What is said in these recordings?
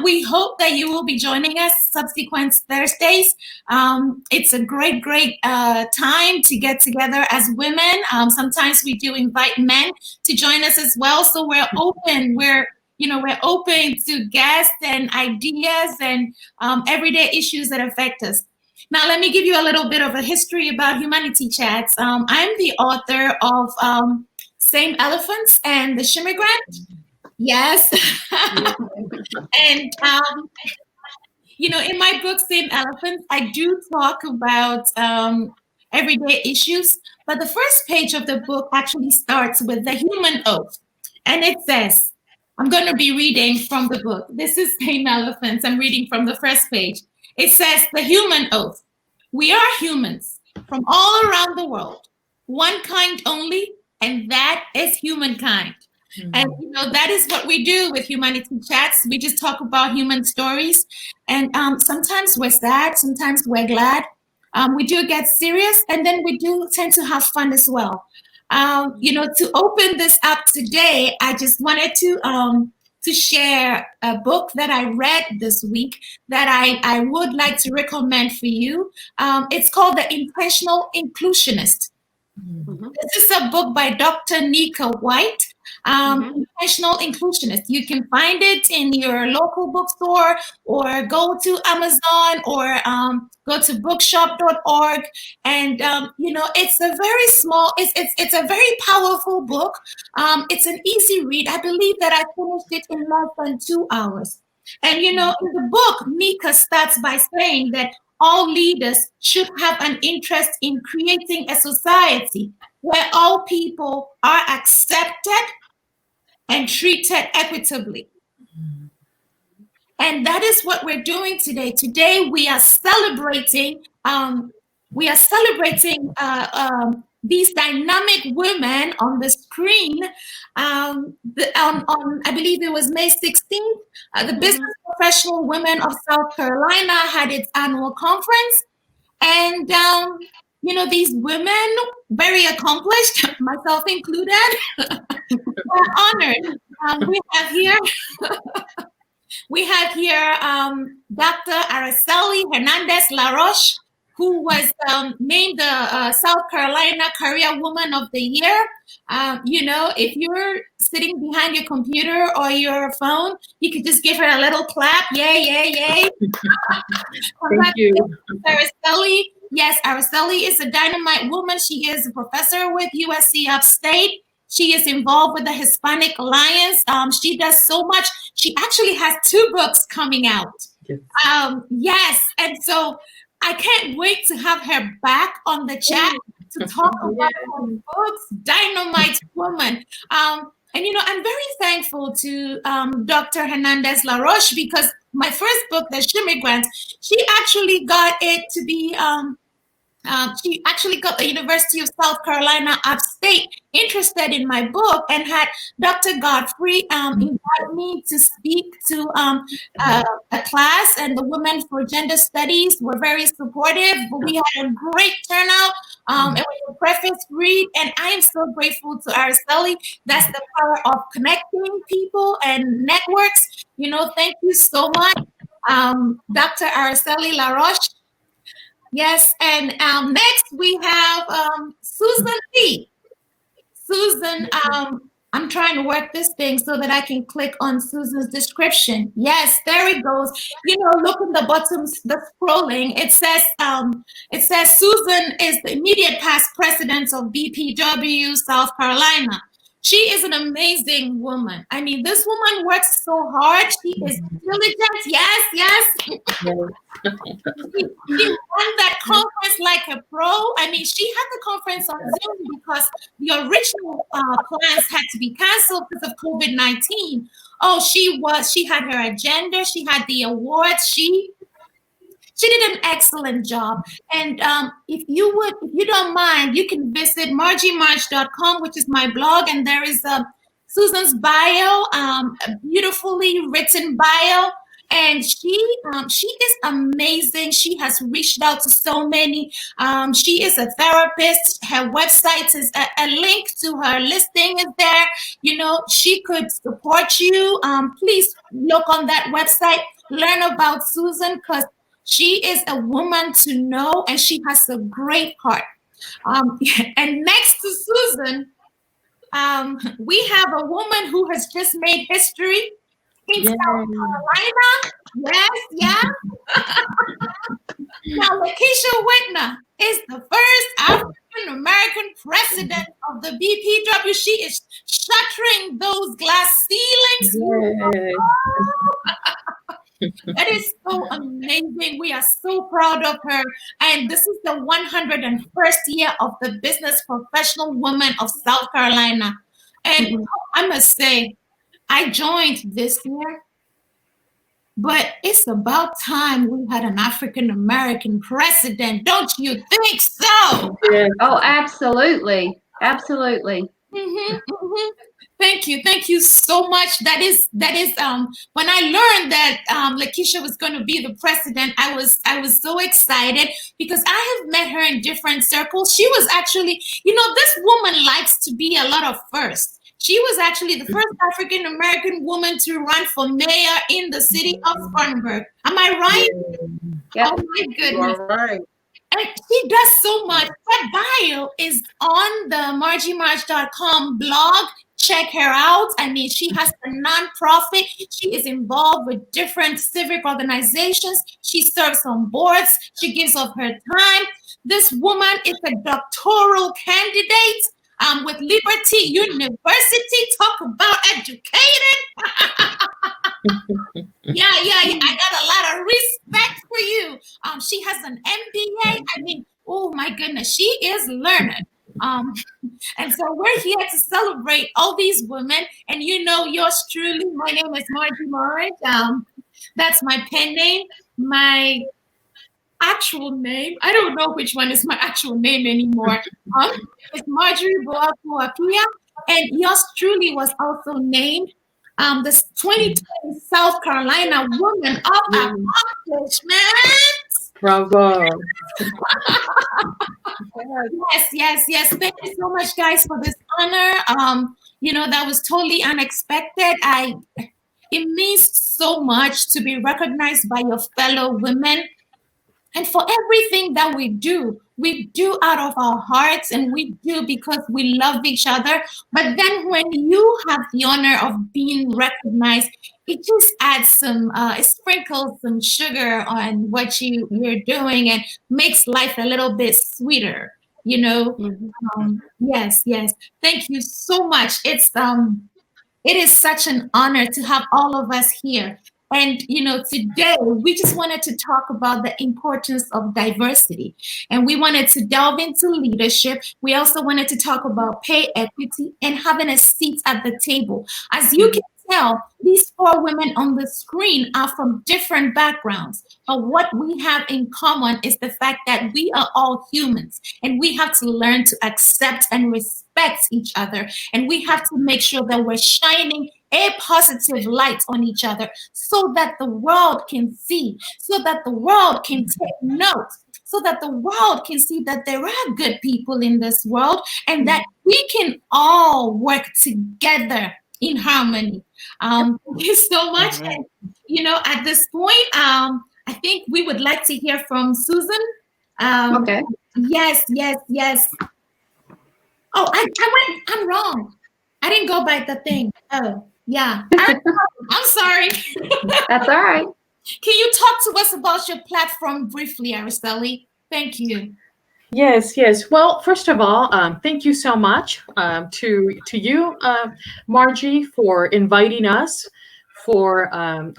we hope that you will be joining us subsequent Thursdays. It's a great time to get together as women. Sometimes we do invite men to join us as well. So we're open. We're open to guests and ideas and everyday issues that affect us. Now, let me give you a little bit of a history about Humanity Chats. I'm the author of Same Elephants and the Shimmigrant. Yes. And, in my book, Same Elephants, I do talk about everyday issues. But the first page of the book actually starts with the human oath. And it says, I'm going to be reading from the book. This is Same Elephants. I'm reading from the first page. It says, the human oath. We are humans from all around the world, one kind only, and that is humankind. Mm-hmm. And, that is what we do with Humanity Chats. We just talk about human stories. And sometimes we're sad, sometimes we're glad. We do get serious, and then we do tend to have fun as well. To open this up today, I just wanted to share a book that I read this week that I would like to recommend for you. It's called The Intentional Inclusionist. Mm-hmm. This is a book by Dr. Nika White. Intentional Inclusionist. You can find it in your local bookstore, or go to Amazon, or go to bookshop.org. And it's a very small, it's a very powerful book. It's an easy read. I believe that I finished it in less than 2 hours. And in the book, Nika starts by saying that all leaders should have an interest in creating a society where all people are accepted and treated equitably. And that is what we're doing today. Today we are celebrating these dynamic women on the screen. On I believe it was May 16th, the Business Professional Women of South Carolina had its annual conference. And these women, very accomplished, myself included, were honored. We have here Dr. Araceli Hernandez Laroche, who was named the South Carolina Career Woman of the Year. If you're sitting behind your computer or your phone, you could just give her a little clap. Yay, yay, yay. Thank you. Araceli. Yes, Araceli is a dynamite woman. She is a professor with USC Upstate. She is involved with the Hispanic Alliance. She does so much. She actually has 2 books coming out. Yes. And so I can't wait to have her back on the chat to talk about her books. Dynamite woman. I'm very thankful to Dr. Hernandez Laroche, because my first book, The Shimmigrant, she actually got it to be, she actually got the University of South Carolina Upstate interested in my book, and had Dr. Godfrey invite me to speak to a class, and the Women for Gender Studies were very supportive. But we had a great turnout. It was a preface read, and I am so grateful to Araceli. That's the power of connecting people and networks. Thank you so much, Dr. Araceli Laroche. Yes, and next we have Susan Lee. Susan, I'm trying to work this thing so that I can click on Susan's description. Yes, there it goes. Look at the bottom, the scrolling. It says Susan is the immediate past president of BPW South Carolina. She is an amazing woman. I mean, this woman works so hard. She is diligent. Yes. She won that conference like a pro. I mean, she had the conference on Zoom because the original plans had to be canceled because of COVID-19. Oh, she had her agenda. She had the awards. She did an excellent job. And if you don't mind, you can visit marjymarch.com, which is my blog, and there is Susan's bio, a beautifully written bio. And she is amazing. She has reached out to so many. She is a therapist. Her website is a link to her listing is there. She could support you. Please look on that website. learn about Susan because she is a woman to know and she has a great heart. And next to Susan, we have a woman who has just made history in Yay. South Carolina. Yes, yeah. Now, Lekesa Whitner is the first African American president of the BPW. She is shattering those glass ceilings. Yay. That is so amazing. We are so proud of her. And this is the 101st year of the Business Professional Woman of South Carolina. And I must say, I joined this year, but it's about time we had an African American president. Don't you think so? Yes. Oh, absolutely. Absolutely. Thank you so much. That is when I learned that Lekesa was going to be the president, I was so excited because I have met her in different circles. She was actually, this woman likes to be a lot of firsts. She was actually the first African American woman to run for mayor in the city of Spartanburg. Am I right? Yep. Oh my goodness. You are right. And she does so much. That bio is on the marjymarj.com blog. Check her out. I mean, she has a nonprofit. She is involved with different civic organizations. She serves on boards. She gives of her time. This woman is a doctoral candidate with Liberty University. Talk about educated. Yeah. I got a lot of respect for you. She has an MBA. I mean, oh my goodness, she is learned. And so we're here to celebrate all these women. And yours truly, my name is Marjy. That's my pen name. My actual name, I don't know which one is my actual name anymore. It's Marjorie Boafo Appiah. And yours truly was also named this 2020 South Carolina Woman of Accomplishment. Bravo. Yes. Thank you so much, guys, for this honor. That was totally unexpected. It means so much to be recognized by your fellow women. And for everything that we do out of our hearts, and we do because we love each other. But then when you have the honor of being recognized, it just adds it sprinkles some sugar on what you're doing and makes life a little bit sweeter, Yes. Thank you so much. It is such an honor to have all of us here. And, today we just wanted to talk about the importance of diversity. And we wanted to delve into leadership. We also wanted to talk about pay equity and having a seat at the table. As you can tell, these 4 women on the screen are from different backgrounds. But what we have in common is the fact that we are all humans. And we have to learn to accept and respect each other. And we have to make sure that we're shining a positive light on each other so that the world can see, so that the world can take note, so that the world can see that there are good people in this world and that we can all work together in harmony. Thank you so much. And, at this point, I think we would like to hear from Susan. Okay. Yes. Oh, I'm wrong. I didn't go by the thing. Oh, yeah. I'm sorry. That's all right. Can you talk to us about your platform briefly, Araceli? Thank you. Yes. Well, first of all, thank you so much to you, Marjy, for inviting us, for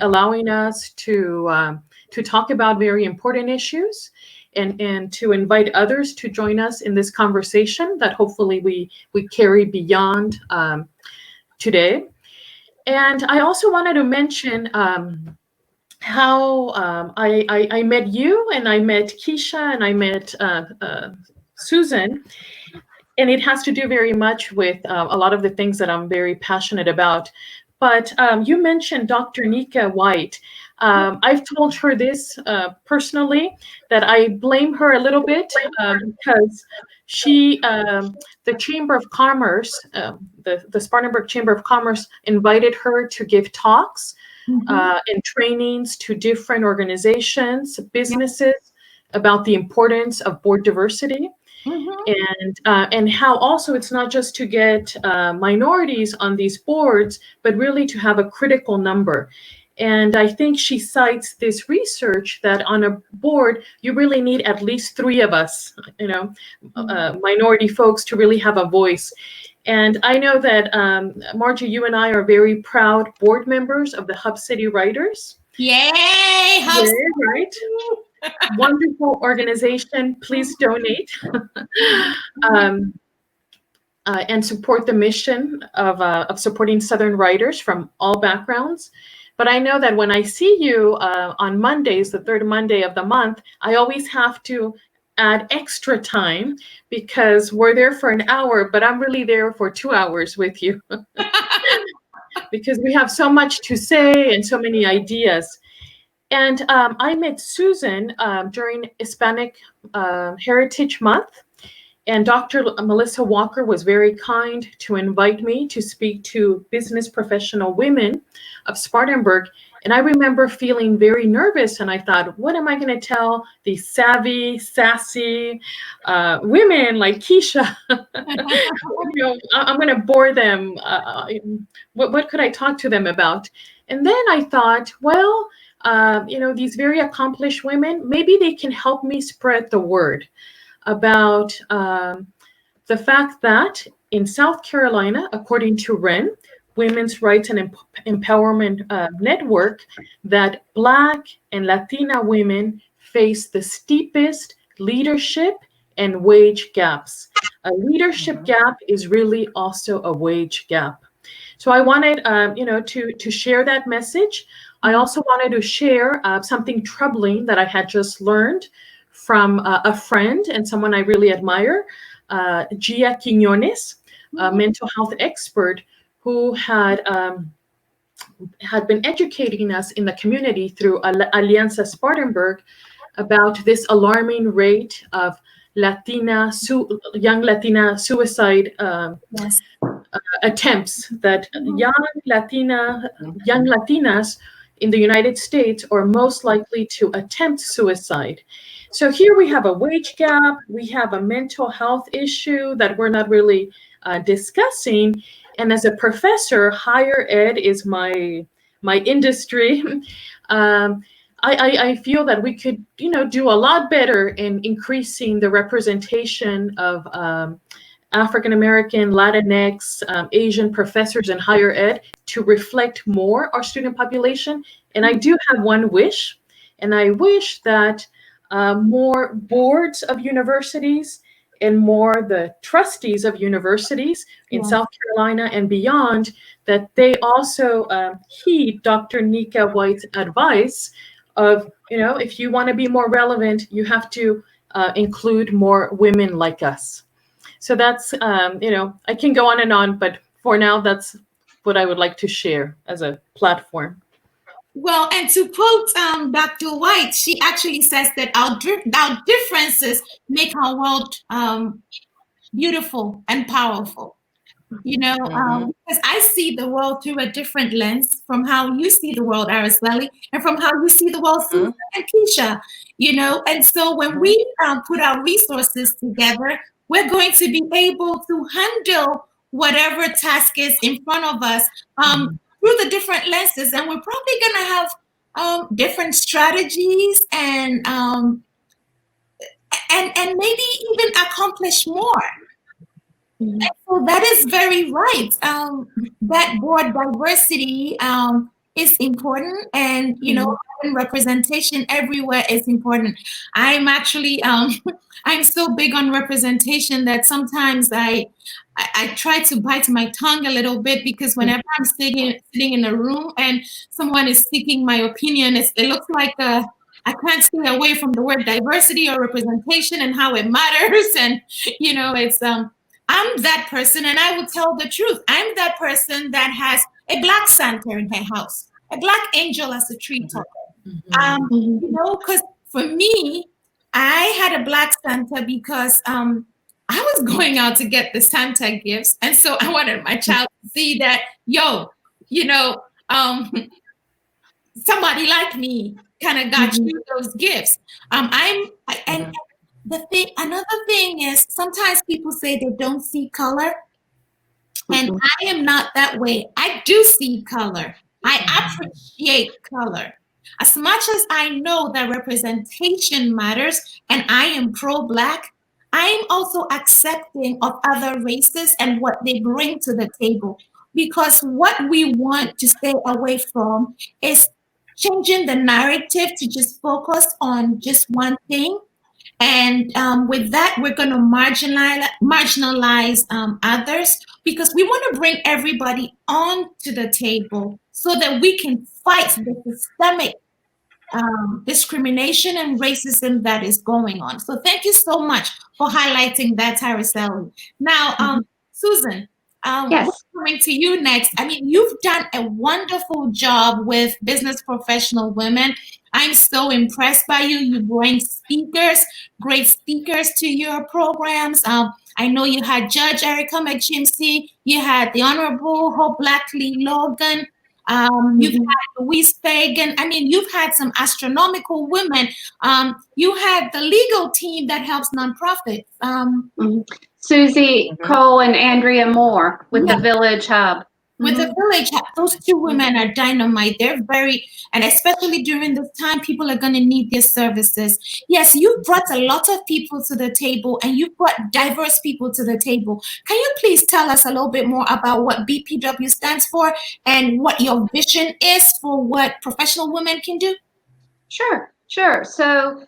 allowing us to talk about very important issues, and to invite others to join us in this conversation that hopefully we carry beyond today. And I also wanted to mention how I met you, and I met Keisha, and I met Susan, and it has to do very much with a lot of the things that I'm very passionate about. But you mentioned Dr. Nika White. I've told her this personally, that I blame her a little bit because she, the Chamber of Commerce, the Spartanburg Chamber of Commerce invited her to give talks and trainings to different organizations, businesses, about the importance of board diversity. And how also it's not just to get minorities on these boards, but really to have a critical number. And I think she cites this research that on a board, you really need at least 3 of us, minority folks, to really have a voice. And I know that, Marjy, you and I are very proud board members of the Hub City Writers. Yay! Hub City. Right? Wonderful organization. Please donate and support the mission of supporting Southern writers from all backgrounds. But I know that when I see you on Mondays, the 3rd Monday of the month, I always have to add extra time because we're there for an hour, but I'm really there for 2 hours with you because we have so much to say and so many ideas. And I met Susan during Hispanic Heritage Month, and Dr. Melissa Walker was very kind to invite me to speak to business professional women of Spartanburg. And I remember feeling very nervous, and I thought, what am I going to tell these savvy, sassy women like Keisha? I'm going to bore them. What could I talk to them about? And then I thought, well, these very accomplished women, maybe they can help me spread the word about the fact that in South Carolina, according to WREN, Women's Rights and Empowerment Network, that Black and Latina women face the steepest leadership and wage gaps. A leadership gap is really also a wage gap. So I wanted, to share that message. I also wanted to share something troubling that I had just learned from a friend and someone I really admire, Gia Quiñones, a mental health expert who had been educating us in the community through Alianza Spartanburg about this alarming rate of young Latina suicide attempts, that young Latinas in the United States are most likely to attempt suicide. So here we have a wage gap, we have a mental health issue that we're not really discussing. And as a professor, higher ed is my industry. I feel that we could, do a lot better in increasing the representation of African-American, Latinx, Asian professors in higher ed to reflect more our student population. And I do have one wish, and I wish that more boards of universities and more the trustees of universities in South Carolina and beyond, that they also heed Dr. Nika White's advice of, if you want to be more relevant, you have to include more women like us. So that's, I can go on and on, but for now, that's what I would like to share as a platform. Well, and to quote Dr. White, she actually says that our differences make our world beautiful and powerful. Because I see the world through a different lens from how you see the world, Araceli, and from how you see the world, Susan and Keisha. And so when we put our resources together, we're going to be able to handle whatever task is in front of us through the different lenses, and we're probably going to have different strategies and maybe even accomplish more. And so that is very right. That board diversity is important, and having representation everywhere is important. I'm actually I'm so big on representation that sometimes I try to bite my tongue a little bit, because whenever I'm sitting in a room and someone is speaking my opinion, it looks like I can't stay away from the word diversity or representation and how it matters. And it's I'm that person, and I will tell the truth. I'm that person that has a Black Santa in her house, a Black angel as a tree topper. Because for me, I had a Black Santa because I was going out to get the Santa gifts, and so I wanted my child to see that, somebody like me kind of got you those gifts. And another thing is sometimes people say they don't see color, and I am not that way. I do see color. I appreciate color. As much as I know that representation matters and I am pro-Black, I'm also accepting of other races and what they bring to the table. Because what we want to stay away from is changing the narrative to just focus on just one thing. And with that, we're going to marginalize others, because we want to bring everybody onto the table so that we can fight the systemic discrimination and racism that is going on. So thank you so much for highlighting that, Araceli. Now, Susan, Yes. we're coming to you next. I mean, you've done a wonderful job with business professional women. I'm so impressed by you. You bring great speakers to your programs. I know you had Judge Erica McJimsey. You had the Honorable Hope Blackley Logan. You've had Louise Fagan. I mean, you've had some astronomical women. You had the legal team that helps nonprofits. Susie Cole and Andrea Moore with the Village Hub. With the Village Hub, those two women are dynamite. They're and especially during this time, people are going to need their services. Yes, you've brought a lot of people to the table, and you've brought diverse people to the table. Can you please tell us a little bit more about what BPW stands for and what your vision is for what professional women can do? Sure. So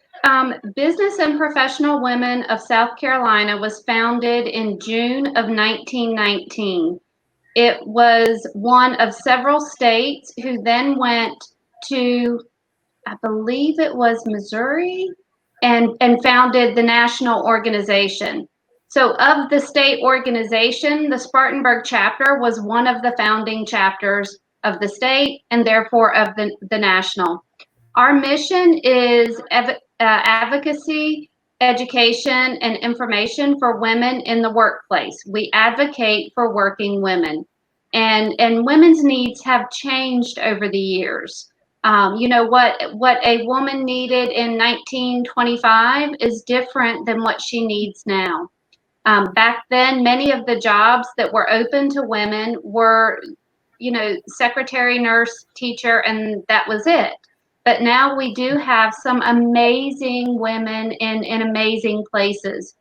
Business and Professional Women of South Carolina was founded in June of 1919. It was one of several states who then went to, I believe it was Missouri, and founded the national organization. So of the state organization, the Spartanburg chapter was one of the founding chapters of the state and therefore of the national. Our mission is advocacy, education, and information for women in the workplace. We advocate for working women, and women's needs have changed over the years. You know, what a woman needed in 1925 is different than what she needs now. Back then, many of the jobs that were open to women were, you know, secretary, nurse, teacher, and that was it. But now we do have some amazing women in amazing places.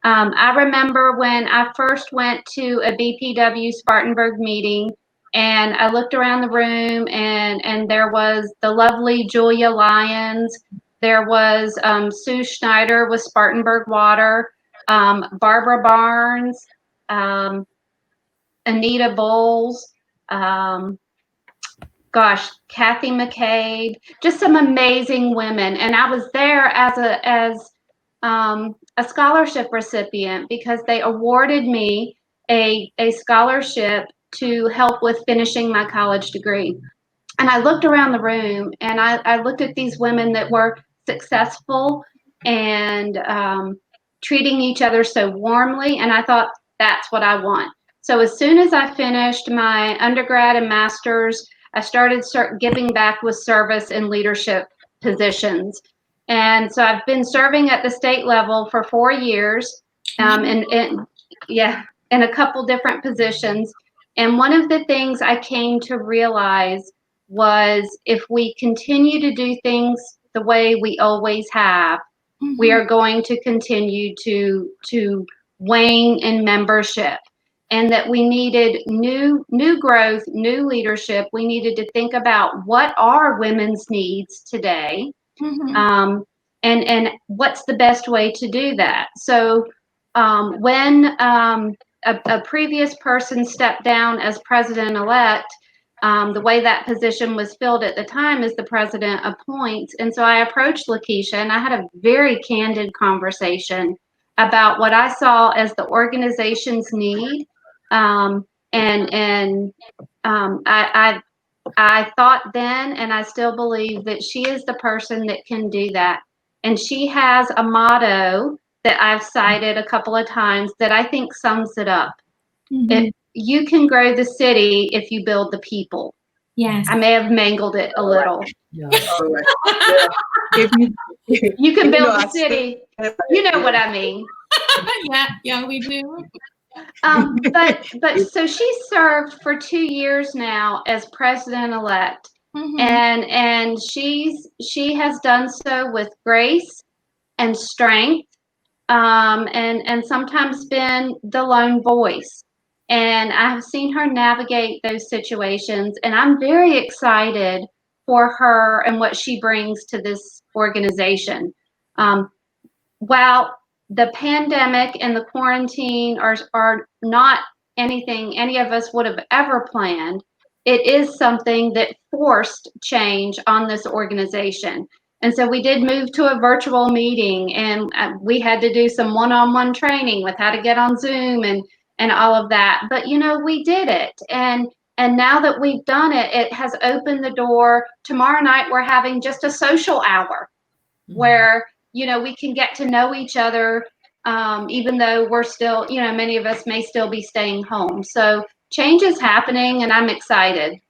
I remember when I first went to a BPW Spartanburg meeting, and I looked around the room, and there was the lovely Julia Lyons. There was Sue Schneider with Spartanburg Water, Barbara Barnes, Anita Bowles, Kathy McCabe, just some amazing women. And I was there as a scholarship recipient because they awarded me a scholarship to help with finishing my college degree. And I looked around the room, and I looked at these women that were successful and treating each other so warmly, and I thought, that's what I want. So as soon as I finished my undergrad and master's, I started giving back with service and leadership positions. And so I've been serving at the state level for 4 years, in a couple different positions. And one of the things I came to realize was if we continue to do things the way we always have, we are going to continue to wane in membership. And that we needed new growth, new leadership. We needed to think about what are women's needs today, and what's the best way to do that. So when a previous person stepped down as president-elect, the way that position was filled at the time is the president appoints. And so I approached Lekesa, and I had a very candid conversation about what I saw as the organization's need. I thought then, and I still believe, that she is the person that can do that. And she has a motto that I've cited a couple of times that I think sums it up. You can grow the city if you build the people. Yes. I may have mangled it a little. Yeah. All right. Yeah. If You can build I a city. You know what I mean. Yeah, we do. But so she served for 2 years now as president-elect, and she has done so with grace and strength, and sometimes been the lone voice. And I have seen her navigate those situations, and I'm very excited for her and what she brings to this organization. While the pandemic and the quarantine are not anything any of us would have ever planned, it is something that forced change on this organization. And so we did move to a virtual meeting, and we had to do some one-on-one training with how to get on Zoom and all of that. But we did it, and now that we've done it, it has opened the door. Tomorrow night we're having just a social hour where we can get to know each other, even though we're still, many of us may still be staying home. So change is happening, and I'm excited.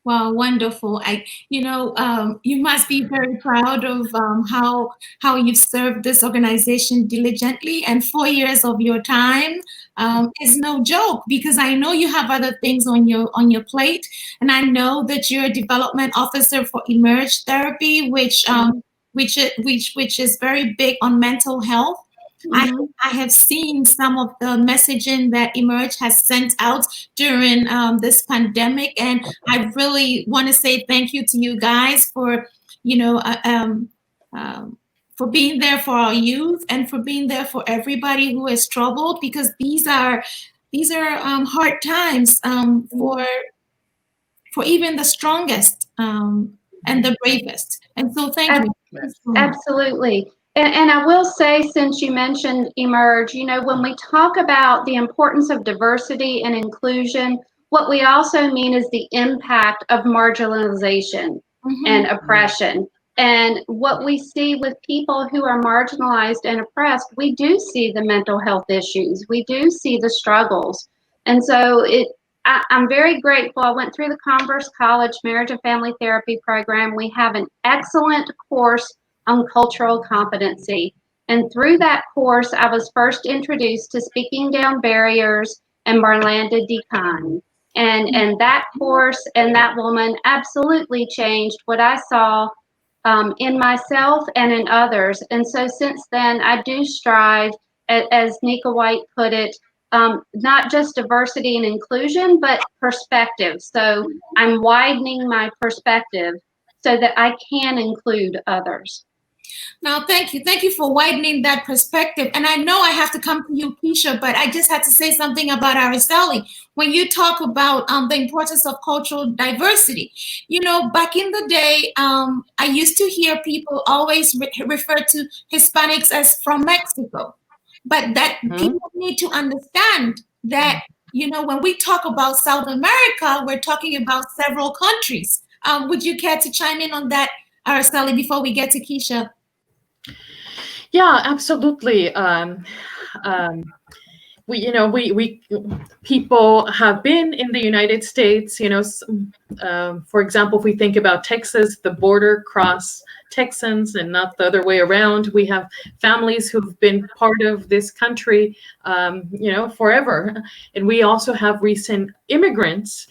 Wow, wonderful! You must be very proud of how you've served this organization diligently, and 4 years of your time is no joke, because I know you have other things on your plate, and I know that you're a development officer for Emerge Therapy, which is very big on mental health. I have seen some of the messaging that Emerge has sent out during this pandemic, and I really want to say thank you to you guys for, for being there for our youth and for being there for everybody who has struggled, because these are hard times for even the strongest and the bravest. And so thank you. Absolutely. And I will say, since you mentioned Emerge, when we talk about the importance of diversity and inclusion, what we also mean is the impact of marginalization and oppression. And what we see with people who are marginalized and oppressed, we do see the mental health issues. We do see the struggles. And so I'm very grateful. I went through the Converse College Marriage and Family Therapy program. We have an excellent course on cultural competency. And through that course, I was first introduced to Speaking Down Barriers and Marlanda Dekan. And that course and that woman absolutely changed what I saw in myself and in others. And so since then, I do strive, as Nika White put it, not just diversity and inclusion, but perspective. So I'm widening my perspective so that I can include others. Now, thank you. Thank you for widening that perspective. And I know I have to come to you, Keisha, but I just had to say something about Araceli. When you talk about the importance of cultural diversity, back in the day, I used to hear people always refer to Hispanics as from Mexico. But that people need to understand that, when we talk about South America, we're talking about several countries. Would you care to chime in on that, Araceli, before we get to Keisha? Yeah, absolutely. We people have been in the United States. For example, if we think about Texas, the border cross Texans and not the other way around. We have families who've been part of this country, forever, and we also have recent immigrants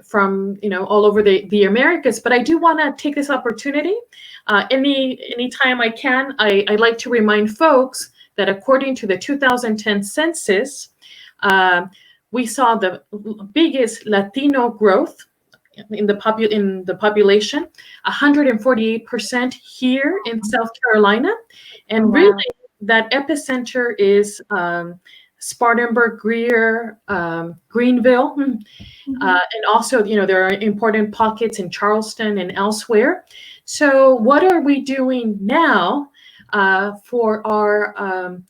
from all over the Americas. But I do want to take this opportunity. Any time I can, I'd like to remind folks that according to the 2010 census, we saw the biggest Latino growth in the population, 148% here in South Carolina, and really that epicenter is Spartanburg, Greer, Greenville, and also there are important pockets in Charleston and elsewhere. So what are we doing now for our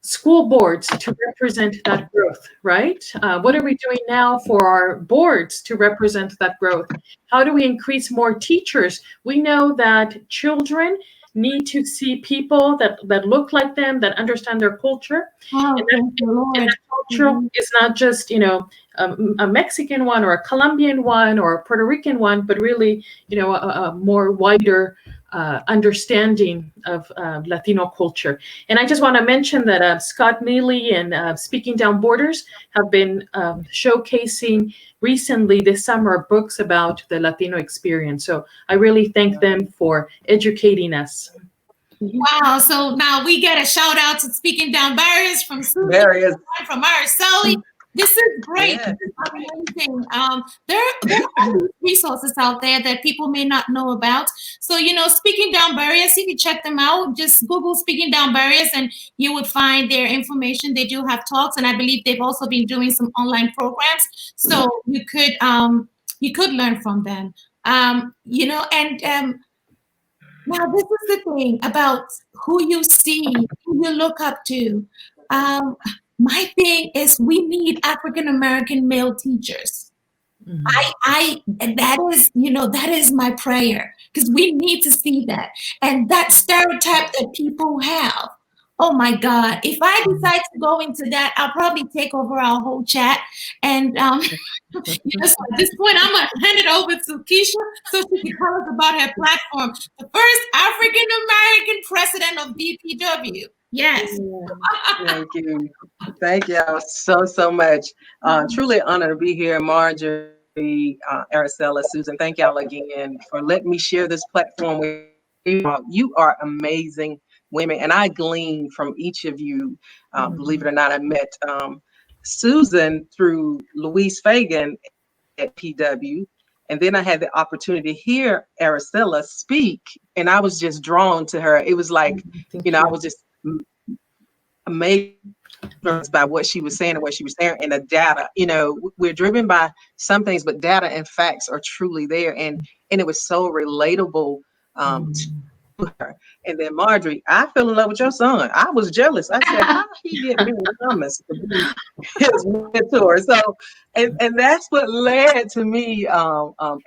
school boards to represent that growth, right? What are we doing now for our boards to represent that growth? How do we increase more teachers? We know that children need to see people that look like them, that understand their culture. Oh, And thank you, Lord. that culture is not just, a Mexican one or a Colombian one or a Puerto Rican one, but really, a more wider understanding of Latino culture. And I just want to mention that Scott Neely and Speaking Down Borders have been showcasing recently this summer books about the Latino experience. So I really thank them for educating us. Wow. So now we get a shout out to Speaking Down Barriers from Susan, Barriers. from Araceli. This is great. Yeah. Amazing. There are resources out there that people may not know about. So, Speaking Down Barriers, you can check them out. Just Google Speaking Down Barriers and you would find their information. They do have talks, and I believe they've also been doing some online programs. So you could learn from them. Now, this is the thing about who you see, who you look up to. My thing is we need African American male teachers. That is my prayer, because we need to see that. And that stereotype that people have. Oh my God. If I decide to go into that, I'll probably take over our whole chat. And so at this point, I'm going to hand it over to Keisha so she can tell us about her platform. The first African American president of BPW. Yes. Thank you. Thank y'all so much. Truly an honor to be here, Marjorie, Araceli, Susan. Thank y'all again for letting me share this platform with you. You are amazing women, and I glean from each of you. Believe it or not, I met Susan through Louise Fagan at PW, and then I had the opportunity to hear Araceli speak, and I was just drawn to her. It was like, I was just amazed by what she was saying and what she was saying, and the data. We're driven by some things, but data and facts are truly there, and it was so relatable to her. And then Marjorie, I fell in love with your son. I was jealous. I said, how he get me Thomas to be his mentor? So, and that's what led to me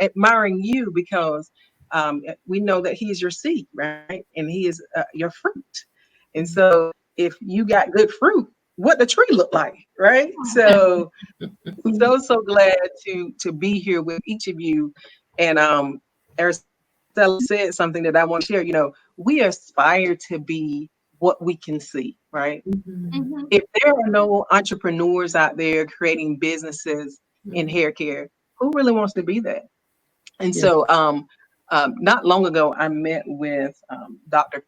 admiring you, because we know that he is your seed, right? And he is your fruit. And so if you got good fruit, what the tree look like, right? So I'm so glad to be here with each of you. And Araceli said something that I want to share. We aspire to be what we can see, right? Mm-hmm. If there are no entrepreneurs out there creating businesses in hair care, who really wants to be that? And so not long ago, I met with Dr.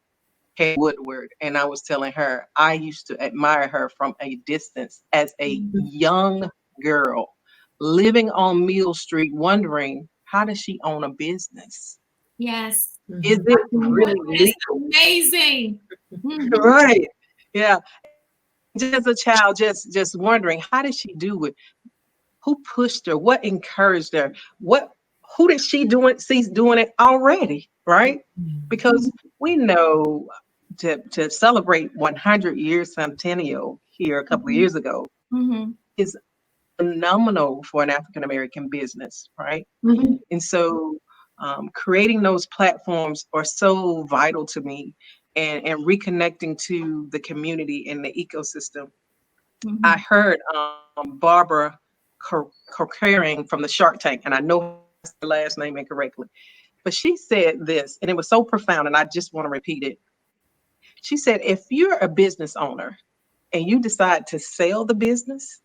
Woodward, and I was telling her I used to admire her from a distance as a young girl living on Mill Street, wondering, how does she own a business? Yes. Is it really legal? Amazing. Right. Yeah. Just as a child, just wondering, how did she do it? Who pushed her? What encouraged her? Who did she sees doing it already? Right? Because we know to celebrate 100 years centennial here a couple of years ago is phenomenal for an African American business, right? And so creating those platforms are so vital to me, and reconnecting to the community and the ecosystem. I heard Barbara Corcoran from the Shark Tank, and I know her last name incorrectly, but she said this, and it was so profound, and I just want to repeat it. She said, if you're a business owner and you decide to sell the business,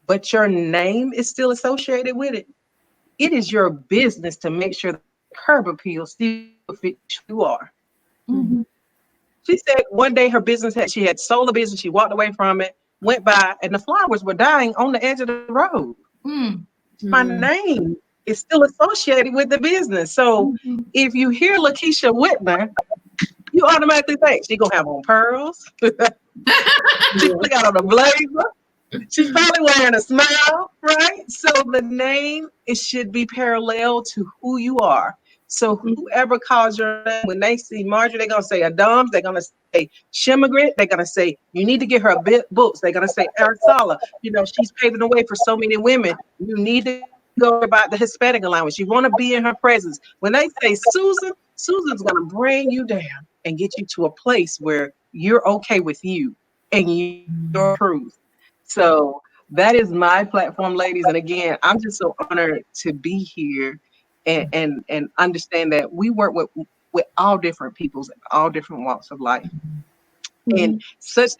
but your name is still associated with it, it is your business to make sure the curb appeal still fits who you are. She said one day her business she had sold the business, she walked away from it, went by, and the flowers were dying on the edge of the road. My name is still associated with the business. So if you hear Lekesa Whitner, you automatically think she's gonna have on pearls. She got on a blazer. She's probably wearing a smile, right? So the name, it should be parallel to who you are. So whoever calls your name, when they see Marjorie, they're gonna say Adams, they're gonna say Shimmigrant, they're gonna say you need to get her books. They're gonna say Araceli, she's paving the way for so many women. You need to go about the Hispanic allowance. You want to be in her presence. When they say Susan, Susan's gonna bring you down. and get you to a place where you're okay with you and your truth. So that is my platform, ladies. And again, I'm just so honored to be here and understand that we work with all different peoples and all different walks of life and such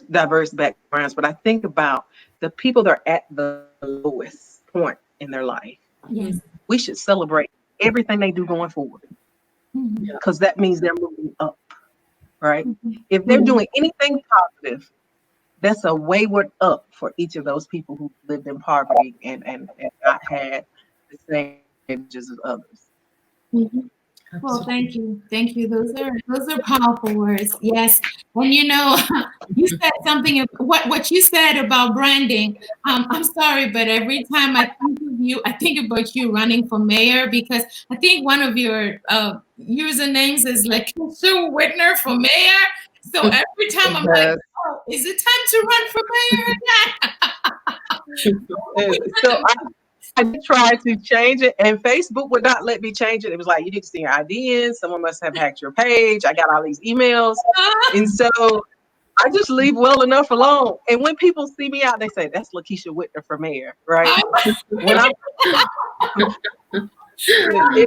diverse backgrounds. But I think about the people that are at the lowest point in their life. Yes. We should celebrate everything they do going forward because that means they're moving up, right? If they're doing anything positive, that's a wayward up for each of those people who lived in poverty and not had the same advantages as others. Well, thank you. Thank you. Those are powerful words. Yes. And you know, you said something what you said about branding. I'm sorry, but every time I think of you, I think about you running for mayor because I think one of your usernames is Lekesa Whitner for mayor. So every time I'm like, oh, is it time to run for mayor again? So I did try to change it, and Facebook would not let me change it. It was like, you need to send your ID in. Someone must have hacked your page. I got all these emails. And so I just leave well enough alone. And when people see me out, they say, that's Lekesa Whitner for mayor, right? When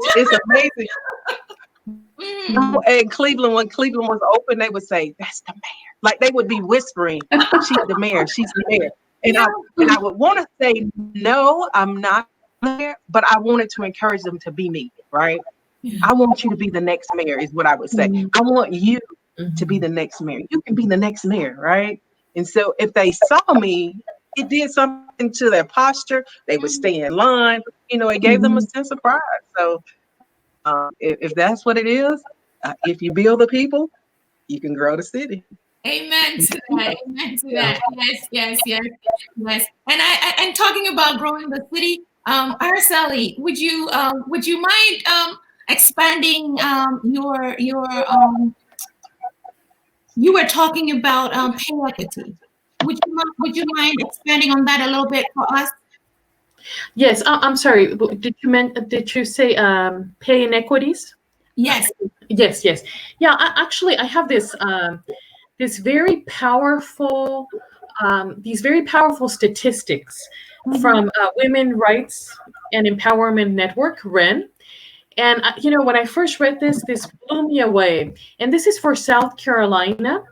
it's amazing. In Cleveland, when Cleveland was open, they would say, that's the mayor. Like they would be whispering, she's the mayor, she's the mayor. And I would want to say, no, I'm not there, but I wanted to encourage them to be me, right? I want you to be the next mayor is what I would say. I want you to be the next mayor. You can be the next mayor, right? And so if they saw me, it did something to their posture. They would stay in line. You know, it gave them a sense of pride. So if that's what it is, if you build the people, you can grow the city. Amen to that. Amen to that. Yes. And talking about growing the city, Araceli, would you mind expanding your you were talking about pay equity. Would you mind expanding on that a little bit for us? Yes, I'm sorry. Did you say pay inequities? Yes. Yes. Yeah, actually, I have this these very powerful statistics from Women Rights and Empowerment Network, REN. And you know, when I first read this blew me away. And this is for South Carolina.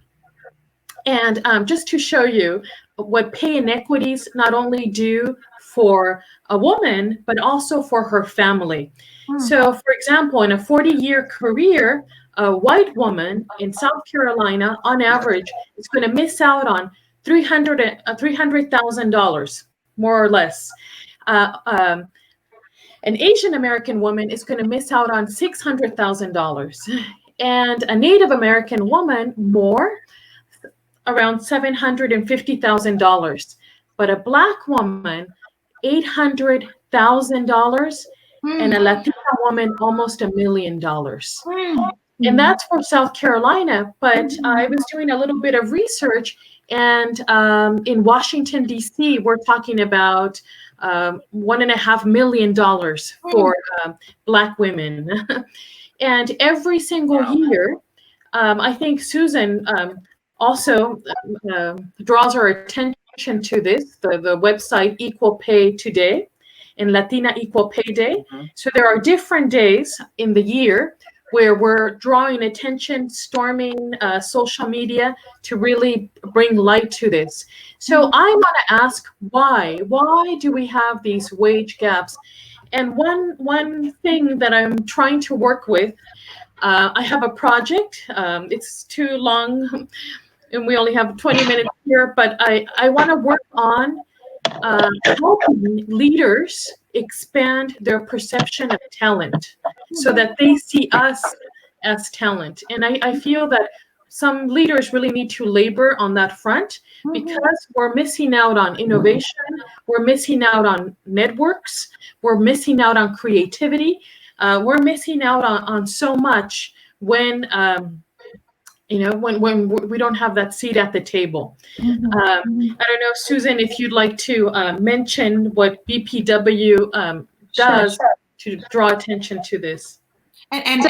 And just to show you what pay inequities not only do for a woman, but also for her family. So, for example, in a 40-year career, a white woman in South Carolina, on average, is going to miss out on $300,000, more or less. An Asian American woman is going to miss out on $600,000, and a Native American woman more, around $750,000. But a Black woman, $800,000, and a Latina woman, almost $1 million. And that's for South Carolina. But I was doing a little bit of research, and in Washington, D.C., we're talking about $1.5 million for Black women. And every single year, I think Susan also draws our attention to this, the website Equal Pay Today and Latina Equal Pay Day. So there are different days in the year where we're drawing attention, storming social media to really bring light to this. So I want to ask why? Why do we have these wage gaps? And one thing that I'm trying to work with, I have a project. It's too long, and we only have 20 minutes here, but I want to work on helping leaders expand their perception of talent so that they see us as talent. And I feel that some leaders really need to labor on that front because we're missing out on innovation, we're missing out on networks, we're missing out on creativity, we're missing out on so much when when we don't have that seat at the table. I don't know, Susan, if you'd like to mention what BPW does to draw attention to this. And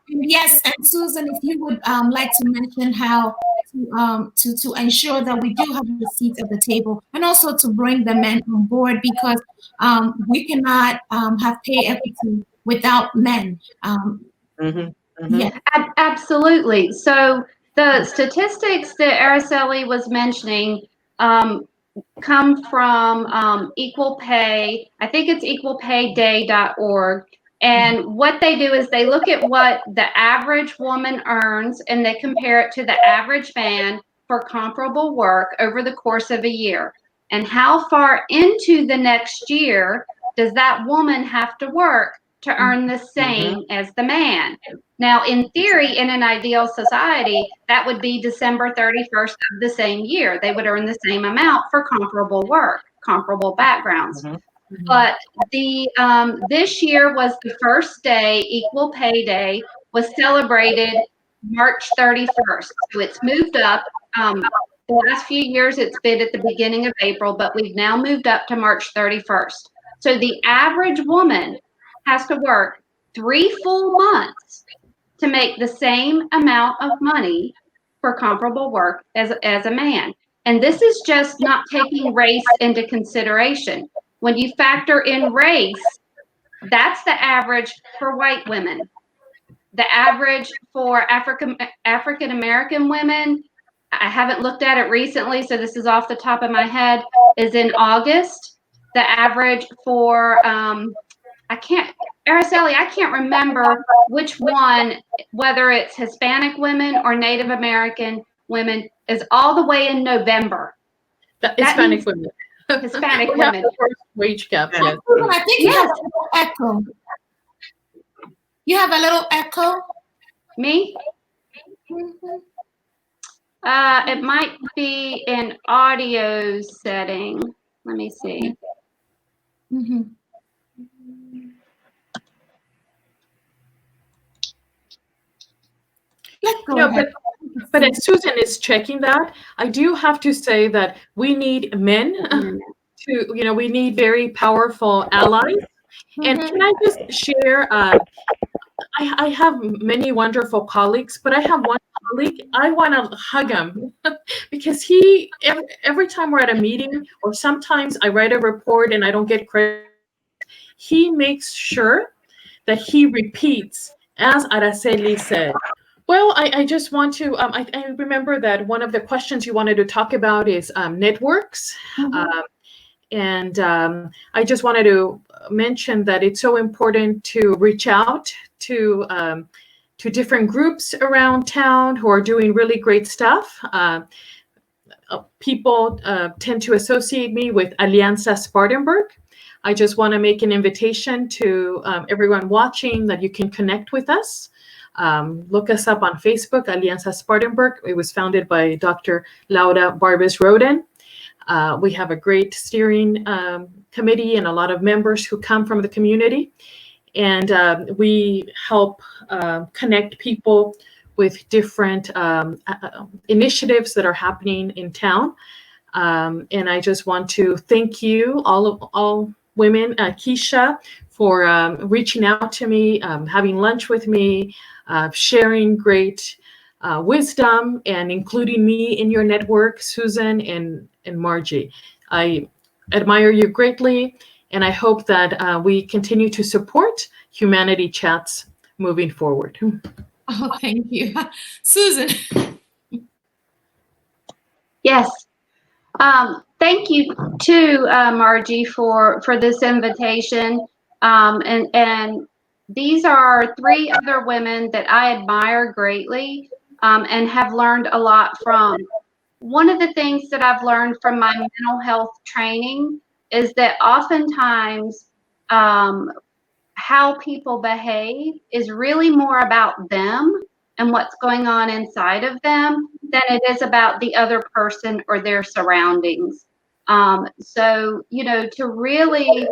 yes, and Susan, if you would like to mention how to ensure that we do have the seats at the table, and also to bring the men on board, because we cannot have pay equity without men. Yeah, absolutely. So the statistics that Araceli was mentioning come from Equal Pay. I think it's equalpayday.org. And what they do is they look at what the average woman earns and they compare it to the average man for comparable work over the course of a year. And how far into the next year does that woman have to work to earn the same as the man? Now, in theory, in an ideal society, that would be December 31st of the same year. They would earn the same amount for comparable work, comparable backgrounds. But the this year was the first day, Equal Pay Day was celebrated March 31st. So it's moved up. The last few years it's been at the beginning of April, but we've now moved up to March 31st. So the average woman has to work 3 full months to make the same amount of money for comparable work as a man. And this is just not taking race into consideration. When you factor in race, that's the average for white women. The average for African American women, I haven't looked at it recently, so this is off the top of my head, is in August. The average for Araceli, I can't remember which one, whether it's Hispanic women or Native American women, is all the way in November. Hispanic women. Hispanic women. Wage gap. Yes. I think you have a little echo. You have a little echo. Me? It might be an audio setting. Let me see. Let's go No, ahead. but as Susan is checking that, I do have to say that we need men to, we need very powerful allies. And can I just share, I have many wonderful colleagues, but I have one colleague, I want to hug him because he, every time we're at a meeting, or sometimes I write a report and I don't get credit, he makes sure that he repeats, as Araceli said. Well, I just want to, I remember that one of the questions you wanted to talk about is networks. And I just wanted to mention that it's so important to reach out to different groups around town who are doing really great stuff. People tend to associate me with Alianza Spartanburg. I just want to make an invitation to everyone watching that you can connect with us. Look us up on Facebook, Alianza Spartanburg. It was founded by Dr. Laura Barbas Roden. We have a great steering committee and a lot of members who come from the community. And we help connect people with different initiatives that are happening in town. And I just want to thank you, all women, Keisha, for reaching out to me, having lunch with me, sharing great wisdom, and including me in your network, Susan and Marjy. I admire you greatly, and I hope that we continue to support Humanity Chats moving forward. Oh, thank you. Susan. Yes. Thank you to Marjy for this invitation. And these are 3 other women that I admire greatly and have learned a lot from. One of the things that I've learned from my mental health training is that oftentimes how people behave is really more about them and what's going on inside of them than it is about the other person or their surroundings. So, to really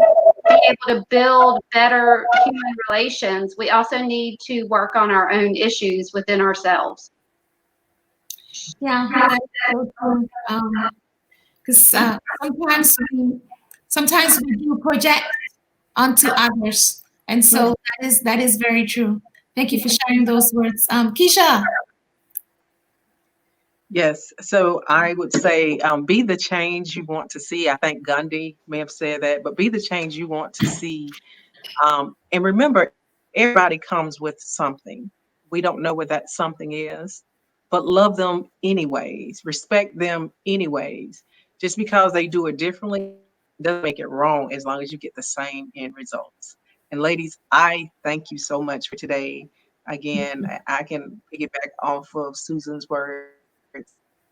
be able to build better human relations, we also need to work on our own issues within ourselves. Yeah, because sometimes we do project onto others, and so that is very true. Thank you for sharing those words. Keisha. Yes. So I would say be the change you want to see. I think Gandhi may have said that, but be the change you want to see. And remember, everybody comes with something. We don't know what that something is, but love them anyways, respect them anyways. Just because they do it differently doesn't make it wrong as long as you get the same end results. And ladies, I thank you so much for today. Again, I can piggyback off of Susan's words.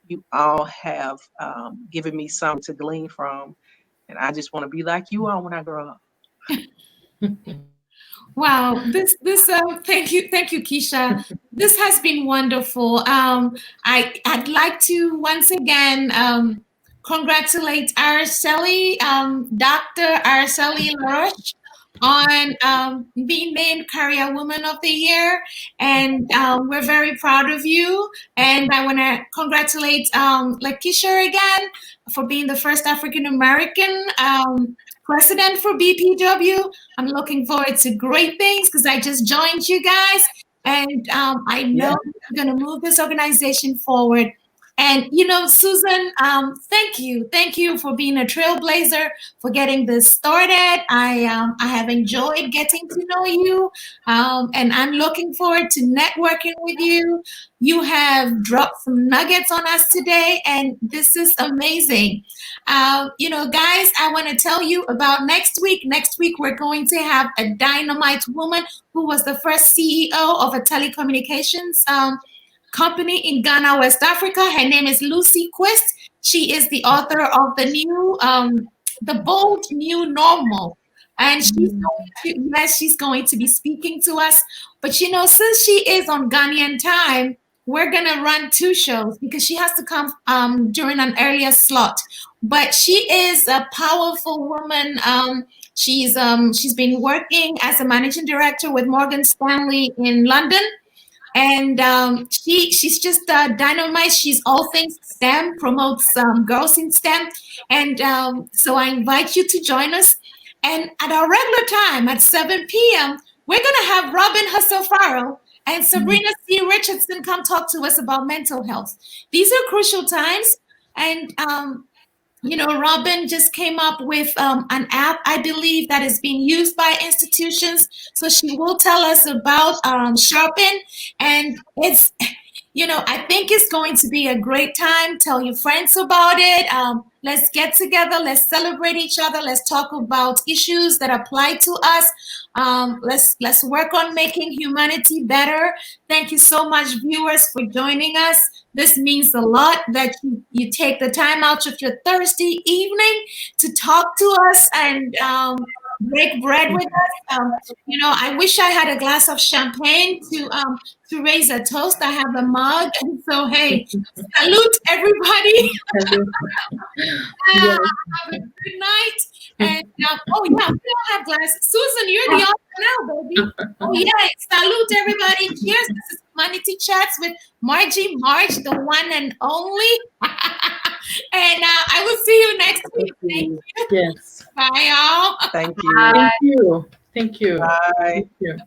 You all have given me something to glean from, and I just want to be like you all when I grow up. Wow, this thank you, Keisha. This has been wonderful. I'd like to once again congratulate Araceli, Dr. Araceli Laroche, on being named Career Woman of the Year, and we're very proud of you. And I want to congratulate Lekesa again for being the first African American president for BPW. I'm looking forward to great things because I just joined you guys, and I know you're going to move this organization forward. And Susan, thank you for being a trailblazer, for getting this started. I have enjoyed getting to know you, and I'm looking forward to networking with you. You have dropped some nuggets on us today, and this is amazing. Guys, I want to tell you about next week. Next week, we're going to have a dynamite woman who was the first CEO of a telecommunications company in Ghana, West Africa. Her name is Lucy Quist. She is the author of The Bold New Normal. And she's going to be speaking to us. But since she is on Ghanaian time, we're gonna run 2 shows because she has to come during an earlier slot. But she is a powerful woman. She's been working as a managing director with Morgan Stanley in London. And she's just dynamite. She's all things STEM, promotes girls in STEM. And so I invite you to join us. And at our regular time at 7 p.m., we're going to have Robin Hassel-Farrell and Sabrina C. Richardson come talk to us about mental health. These are crucial times. And Robin just came up with an app, I believe, that is being used by institutions. So she will tell us about Sharpen. And it's, I think it's going to be a great time. Tell your friends about it. Let's get together. Let's celebrate each other. Let's talk about issues that apply to us. Let's work on making humanity better. Thank you so much, viewers, for joining us. This means a lot that you take the time out of your Thursday evening to talk to us and break bread with us. I wish I had a glass of champagne to raise a toast. I have a mug, and so hey, salute everybody. Have a good night. And we don't have glasses. Susan, you're the author now, baby. Oh yeah, salute everybody. Cheers. This is Humanity Chats with Marjy, the one and only. And I will see you next week. Thank you. Yes. Bye, y'all. Thank you. Thank you. Thank you. Bye. Thank you.